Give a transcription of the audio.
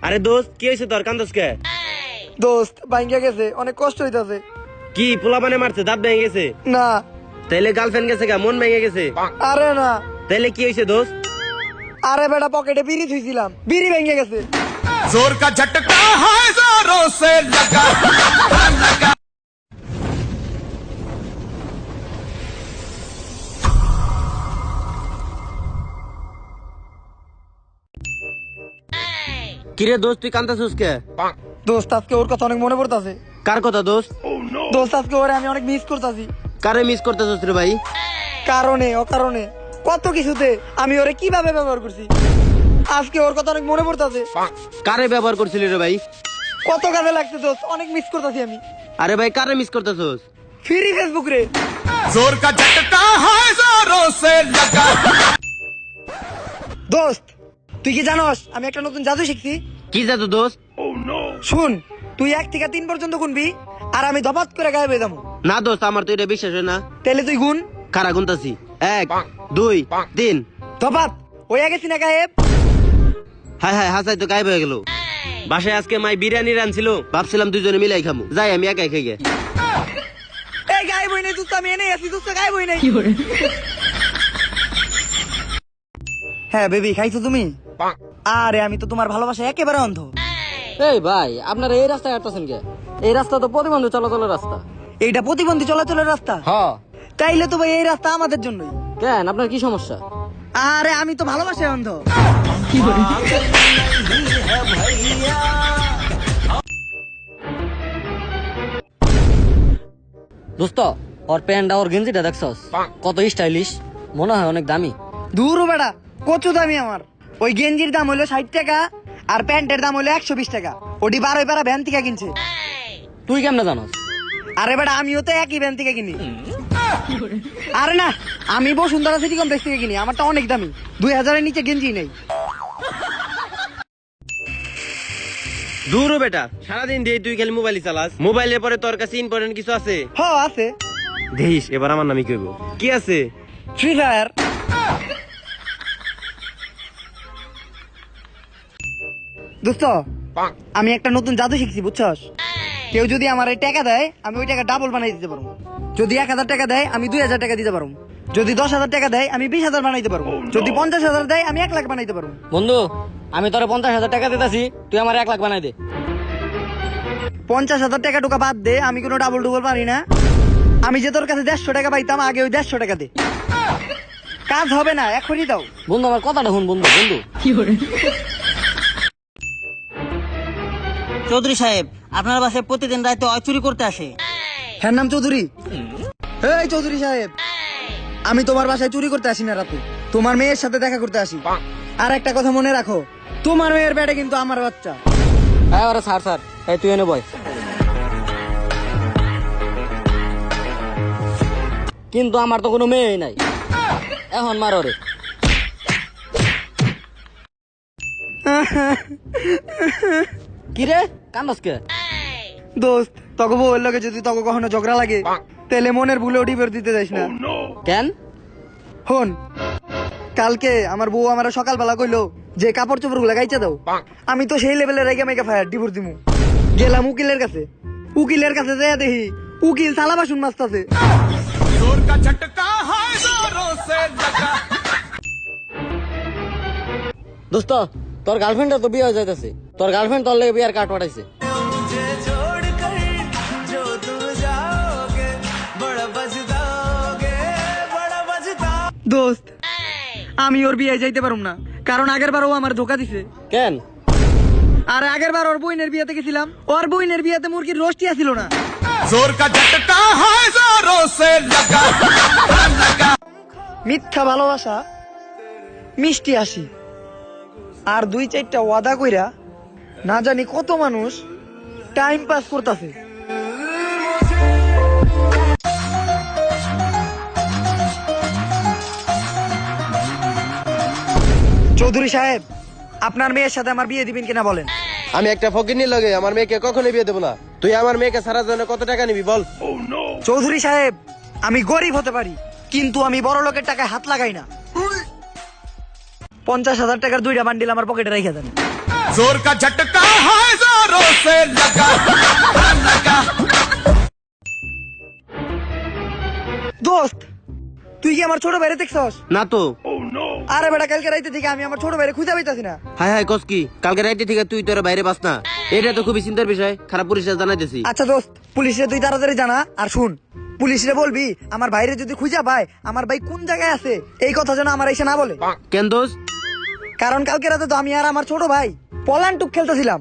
আরে দোস্ত কি হয়েছে তোর কান্দস কে? দোস্ত ভাঙ্গা গেছে, অনেক কষ্ট হইতাছে। কি পোলা বানে মারছে, দাঁত ভেঙে গেছে? না। তাইলে গার্লফ্রেন্ড গেছে গা, মন ভেঙে গেছে? আরে না। তাইলে কি হয়েছে দোস্ত? আরে বেটা পকেটে বিড়ি থুইছিলাম, বিড়ি ভেঙে গেছে। जोर का झटका है जोरों से लगा लगा। কিরে দোস্ত তুই কান্দাছিস কে? দোস্ত আজকে ওর কথা অনেক মনে পড়তাছে। কার কথা দোস্ত? দোস্ত আজকে ওরে আমি অনেক মিস করতাছি। কারে মিস করতেছিস রে ভাই? কারণে অকারণে কত কিছুতে আমি ওরে কিভাবে ব্যবহার করছি, আজকে ওর কথা অনেক মনে পড়তাছে। কারে ব্যবহার করছিলি রে ভাই? কত কাজে লাগছে দোস্ত, অনেক মিস করতাছি আমি। আরে ভাই কারে মিস করতেছিস? ফ্রি ফেসবুক রে। जोर का झटका है जोरों से लगा। দোস্ত তুই কি জানোস আমি একটা নতুন জাদু শিখছি? কি জাদু দোস্ত? শুন, তুই 1 থেকে 3 পর্যন্ত গুনবি আর আমি দপাত করে গায়েব হয়ে যাবো। না দোস্ত আমার তো এটা বিশ্বাস হয় না। তাহলে তুই গুন। খারা গুনতাছি 1 2 3। দপাত হয়ে গেছি না গায়েব? হাই হাই হাসাই তো গায়েব হয়ে গেল। বাসায় আজকে মাই বিরিয়ানি রানছিল, ভাবছিলাম দুজনে মিলাই খামু, যাই আমি একাই খাই গে। এই গায়েব হই নাই দোস্ত, আমি এনেই আছি দোস্ত, গায়েব হই নাই। হ্যাঁ বেবি খাইছো তুমি? আরে আমি তো তোমার ভালোবাসা একেবারে অন্ধ। এই ভাই আপনারা এই রাস্তায় হাঁটতেছেন কে? এই রাস্তা তো প্রতিবন্ধী চলাচলের রাস্তা। এইটা প্রতিবন্ধী চলাচলের রাস্তা? হ্যাঁ। তাইলে তো ভাই এই রাস্তা আমাদের জন্যই। কেন আপনার কি সমস্যা? আরে আমি তো ভালোবাসায় অন্ধ। দোস্ত ওর প্যান্টটা ওর গেঞ্জিটা দেখছস কত স্টাইলিশ, মনে হয় অনেক দামি। দূর বেড়া, কচু দামি আমার। ওই গেঞ্জির দাম হলো 60 টাকা আর প্যান্টের দাম হলো 120 টাকা। ওটি 12 পারা ভ্যান থেকে কিনছে। তুই কেমনে জানোস? আরে বেটা আমিও তো একই ভ্যান থেকে কিনি। আরে না, আমি বসুন্ধরা সিটি কমপ্লেক্স থেকে কিনি, আমারটা অনেক দামি, 2000-এর নিচে গেঞ্জি নেই। দূর হ বেটা, সারাদিন দিয়ে তুই খালি মোবাইল চালাস। মোবাইলের পরে তোর কাছে ইম্পর্টেন্ট কিছু আছে? হ্যাঁ আছে। দেখিস এবার আমার নামই কইব। কি আছে? Free fire. দোস্ত আমি একটা নতুন জাদু শিখছি বুঝছস? কেউ যদি আমার এই টাকা দেয় আমি ওই টাকা ডাবল বানাই দিতে পারবো। যদি 1000 টাকা দেয় আমি 2000 টাকা দিতে পারবো। যদি 10,000 টাকা দেয় আমি 20,000 বানাইতে পারবো। যদি 50,000 দেয় আমি 1 লাখ বানাইতে পারবো। বন্ধু আমি তোরে 50,000 টাকা দিতেছি, তুই আমার 1 লাখ বানাই দে। 50,000 টাকা টোকা বাদ দে, আমি কোনো ডাবল ডুবল পারি না। আমি যে তোর কাছে 150 টাকা পাইতাম আগে ওই 150 টাকা দে। কাজ হবে না, এখনই দাও। বন্ধু আমার কথাটা শুন বন্ধু। বন্ধু চৌধুরী সাহেব, আপনার বাসায় প্রতিদিন রাতে চুরি করতে আসে। হ্যাঁ নাম চৌধুরী। এই চৌধুরী সাহেব, আমি তোমার বাসায় চুরি করতে আসি না রাতে, তোমার মেয়ের সাথে দেখা করতে আসি। আর একটা কথা মনে রাখো, তোমার মেয়ের ব্যাটে কিন্তু আমার বাচ্চা। হ্যাঁ ওরা স্যার স্যার, এই তুই এনে বয়। কিন্তু আমার তো কোনো মেয়ে নাই, এখন মার ওরে। কিরে কান্দস কে? দোস্ত তকে বউয়ের লগে যদি তকে কখনো ঝগড়া লাগে তাহলে মনের ভুলে ডিভোর্স দিতে যাইস না। কেন? হন, কালকে আমার বউ আমার সকালবেলা কইলো যে কাপড় চোপড় গুলা গাইছে দাও। আমি তো সেই লেভেলে রেগে মেগে ফায়ার ডিভোর্স দিমু। গেলাম উকিলের কাছে, উকিলের কাছে যাইয়া দেখি উকিল থালা বাসন মাজতাছে। जोर का झटका है जोरों से लगा। দোস্ত তোর গার্লফ্রেন্ডটা তো বিয়ে হয়ে যাইতেছে, তোর গার্লফ্রেন্ড তোর লেগে বিয়ার কার্ড পাঠাইছে। দোস্ত আমি ওর বিয়ে যাইতে পারুম না, কারণ আগের বার ও আমার ধোকা দিছে। কেন? আর আগের বার ওর বইনের বিয়েতে গেছিলাম, ওর বইনের বিয়েতে মুরগির রোস্টি আসিল না। जोर का झटका है जोरों से लगा लगा। মিথ্যা ভালোবাসা মিষ্টি আসি, আর 2-4টা ওয়াদা কইরা না জানি কত মানুষ টাইম পাস করতেছে। চৌধুরী সাহেব, আপনার মেয়ের সাথে আমার বিয়ে দিবেন কিনা বলেন? আমি একটা ফকিন্নির লগে আমার মেয়েকে কখনোই বিয়ে দেবো না। তুই আমার মেয়েকে সারার জন্য কত টাকা নিবি বল? চৌধুরী সাহেব, আমি গরিব হতে পারি কিন্তু আমি বড় লোকের টাকায় হাত লাগাই না। 50,000 টাকার 2টা বান্ডিল আমার পকেটে রেখে দেন। जोर का झटका है जोरों से लगा लगा। দোস্ত তুই কি আমার ছোট ভাইরে দেখছস? না তো। আরে বেটা কালকে রাইতে থেকে আমি আমার ছোট ভাইরে খুঁজে পাইতাছি না। হাই হাই কসকি, কালকে রাইতে থেকে তুই তোর বাইরে বাস না, এটা তো খুবই চিন্তার বিষয়। খারাপ পুলিশে জানাইতেছি। আচ্ছা দোস্ত, পুলিশে তুই তাড়াতাড়ি জানা। আর শুন, পুলিশে বলবি আমার ভাইরে যদি খুঁজে পায় আমার ভাই কোন জায়গায় আছে এই কথা যেন আমার এসে না বলে। কেন দোস্ত? কারণ কালকে রাতে তো আমি আর আমার ছোট ভাই পলান টুক খেলতেছিলাম।